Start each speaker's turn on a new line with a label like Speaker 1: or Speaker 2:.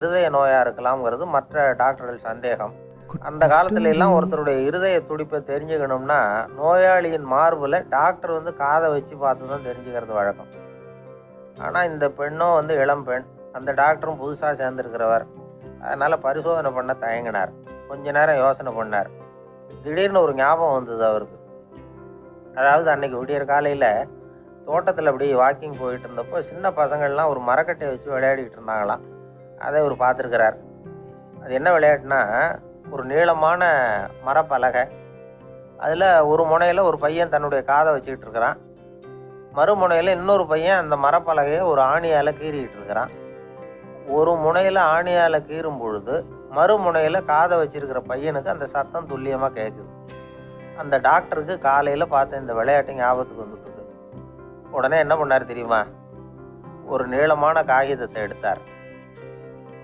Speaker 1: இருதய நோயாக இருக்கலாம்ங்கிறது மற்ற டாக்டர்கள் சந்தேகம். அந்த காலத்துல எல்லாம்
Speaker 2: கஷ்டங்க.
Speaker 1: ஒருத்தருடைய இருதய துடிப்பை தெரிஞ்சுக்கணும்னா நோயாளியின் மார்பில் டாக்டர் காதை வச்சு பார்த்து தான் தெரிஞ்சுக்கிறது வழக்கம். ஆனால் இந்த பெண்ணும் இளம் பெண், அந்த டாக்டரும் புதுசாக சேர்ந்துருக்கிறவர். அதனால் பரிசோதனை பண்ண தயங்கினார். கொஞ்ச நேரம் யோசனை பண்ணார். திடீர்னு ஒரு ஞாபகம் வந்தது அவருக்கு. அதாவது அன்னைக்கு விடியற் காலையில் தோட்டத்தில் அப்படி வாக்கிங் போயிட்டு இருந்தப்போ சின்ன பசங்கள்லாம் ஒரு மரக்கட்டையை வச்சு விளையாடிக்கிட்டு இருந்தாங்களாம். அதை இவர் பார்த்துருக்கிறார். அது என்ன விளையாட்டுனா, ஒரு நீளமான மரப்பலகை, அதில் ஒரு முனையில் ஒரு பையன் தன்னுடைய காதை வச்சுக்கிட்டு இருக்கிறான், மறுமுனையில் இன்னொரு பையன் அந்த மரப்பலகையை ஒரு ஆணியால் கீறிக்கிட்டு இருக்கிறான். ஒரு முனையில் ஆணியால் கீறும் பொழுது மறுமுனையில் காதை வச்சிருக்கிற பையனுக்கு அந்த சத்தம் துல்லியமாக கேட்குது. அந்த டாக்டருக்கு காலையில் பார்த்த இந்த விளையாட்டு ஞாபகத்துக்கு வந்துட்டுது. உடனே என்ன பண்ணார் தெரியுமா? ஒரு நீளமான காகிதத்தை எடுத்தார்.